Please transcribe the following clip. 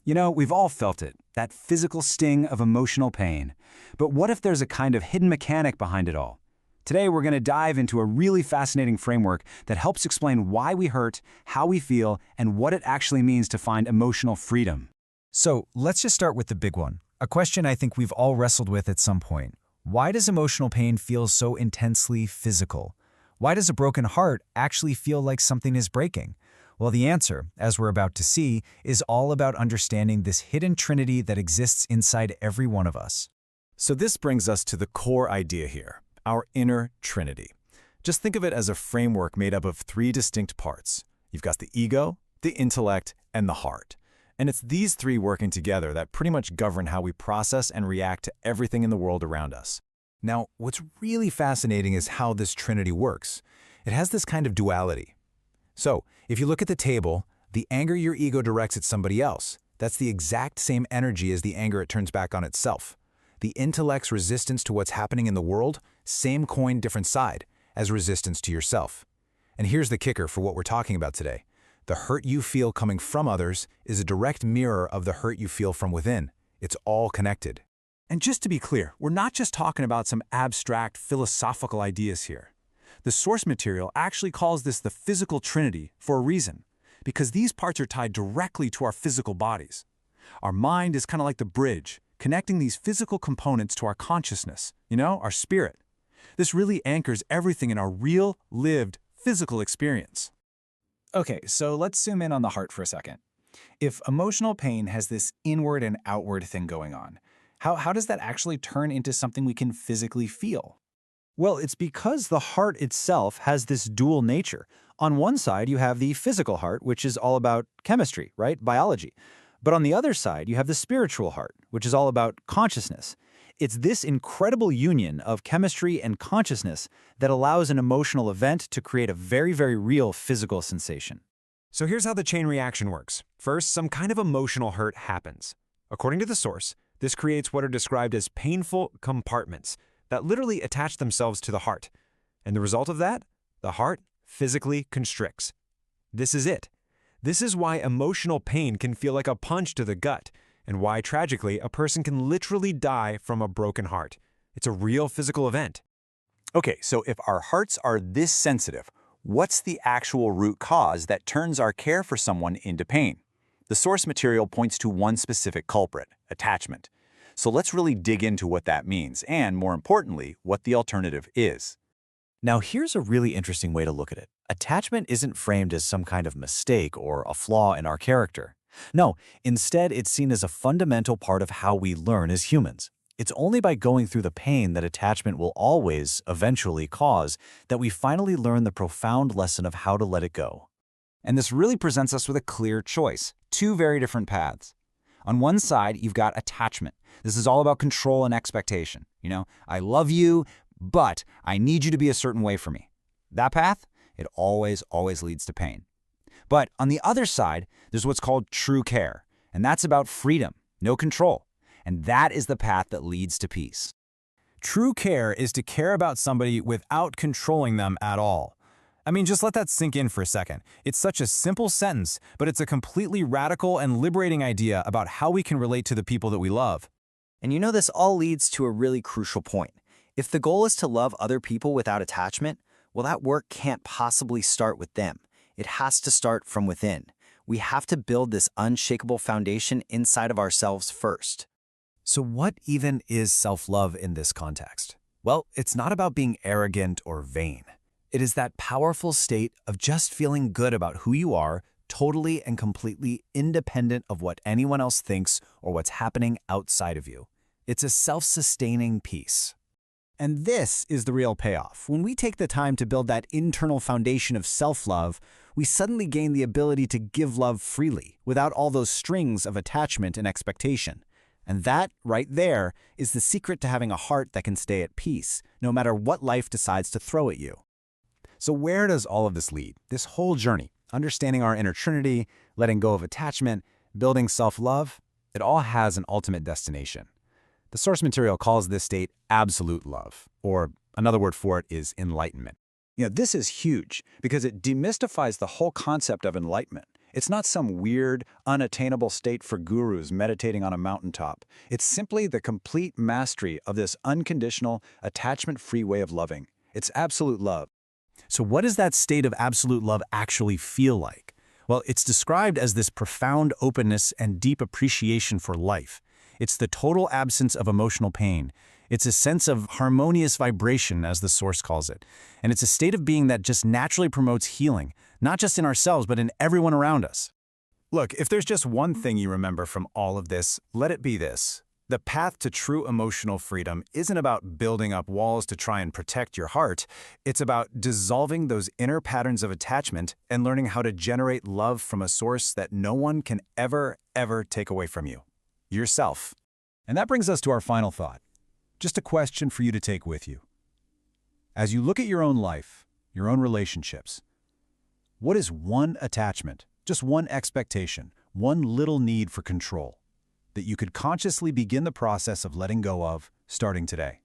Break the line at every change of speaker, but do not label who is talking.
You know, we've all felt it, that physical sting of emotional pain. But what if there's a kind of hidden mechanic behind it all? Today, we're going to dive into a really fascinating framework that helps explain why we hurt, how we feel, and what it actually means to find emotional freedom.
So let's just start with the big one, a question I think we've all wrestled with at some point. Why does emotional pain feel so intensely physical? Why does a broken heart actually feel like something is breaking? Well, the answer, as we're about to see, is all about understanding this hidden trinity that exists inside every one of us.
So this brings us to the core idea here, our inner trinity. Just think of it as a framework made up of three distinct parts. You've got the ego, the intellect, and the heart. And it's these three working together that pretty much govern how we process and react to everything in the world around us. Now, what's really fascinating is how this trinity works. It has this kind of duality. So, if you look at the table, the anger your ego directs at somebody else, that's the exact same energy as the anger it turns back on itself. The intellect's resistance to what's happening in the world, same coin, different side, as resistance to yourself. And here's the kicker for what we're talking about today. The hurt you feel coming from others is a direct mirror of the hurt you feel from within. It's all connected.
And just to be clear, we're not just talking about some abstract philosophical ideas here. The source material actually calls this the physical trinity for a reason, because these parts are tied directly to our physical bodies. Our mind is kind of like the bridge, connecting these physical components to our consciousness, our spirit. This really anchors everything in our real, lived, physical experience.
Okay, so let's zoom in on the heart for a second. If emotional pain has this inward and outward thing going on, how does that actually turn into something we can physically feel?
Well, it's because the heart itself has this dual nature. On one side, you have the physical heart, which is all about chemistry, right? Biology. But on the other side, you have the spiritual heart, which is all about consciousness. It's this incredible union of chemistry and consciousness that allows an emotional event to create a very, very real physical sensation.
So here's how the chain reaction works. First, some kind of emotional hurt happens. According to the source, this creates what are described as painful compartments that literally attach themselves to the heart. And the result of that? The heart physically constricts. This is it. This is why emotional pain can feel like a punch to the gut, and why, tragically, a person can literally die from a broken heart. It's a real physical event.
Okay, so if our hearts are this sensitive, what's the actual root cause that turns our care for someone into pain? The source material points to one specific culprit, attachment. So let's really dig into what that means, and more importantly, what the alternative is. Now, here's a really interesting way to look at it. Attachment isn't framed as some kind of mistake or a flaw in our character. No, instead, it's seen as a fundamental part of how we learn as humans. It's only by going through the pain that attachment will always, eventually cause, that we finally learn the profound lesson of how to let it go.
And this really presents us with a clear choice, two very different paths. On one side, you've got attachment. This is all about control and expectation. I love you, but I need you to be a certain way for me. That path, it always leads to pain. But on the other side, there's what's called true care, and that's about freedom, no control. And that is the path that leads to peace.
True care is to care about somebody without controlling them at all. I mean, just let that sink in for a second. It's such a simple sentence, but it's a completely radical and liberating idea about how we can relate to the people that we love.
And this all leads to a really crucial point. If the goal is to love other people without attachment, well, that work can't possibly start with them. It has to start from within. We have to build this unshakable foundation inside of ourselves first.
So what even is self-love in this context? Well, it's not about being arrogant or vain. It is that powerful state of just feeling good about who you are, totally and completely independent of what anyone else thinks or what's happening outside of you. It's a self-sustaining peace.
And this is the real payoff. When we take the time to build that internal foundation of self-love, we suddenly gain the ability to give love freely, without all those strings of attachment and expectation. And that, right there, is the secret to having a heart that can stay at peace, no matter what life decides to throw at you.
So where does all of this lead? This whole journey, understanding our inner trinity, letting go of attachment, building self-love, it all has an ultimate destination. The source material calls this state absolute love, or another word for it is enlightenment.
This is huge because it demystifies the whole concept of enlightenment.
It's not some weird, unattainable state for gurus meditating on a mountaintop. It's simply the complete mastery of this unconditional, attachment-free way of loving. It's absolute love.
So what does that state of absolute love actually feel like? Well, it's described as this profound openness and deep appreciation for life. It's the total absence of emotional pain. It's a sense of harmonious vibration, as the Source calls it. And it's a state of being that just naturally promotes healing, not just in ourselves, but in everyone around us.
Look, if there's just one thing you remember from all of this, let it be this. The path to true emotional freedom isn't about building up walls to try and protect your heart. It's about dissolving those inner patterns of attachment and learning how to generate love from a source that no one can ever take away from you. Yourself.
And that brings us to our final thought. Just a question for you to take with you. As you look at your own life, your own relationships, what is one attachment, just one expectation, one little need for control that you could consciously begin the process of letting go of starting today?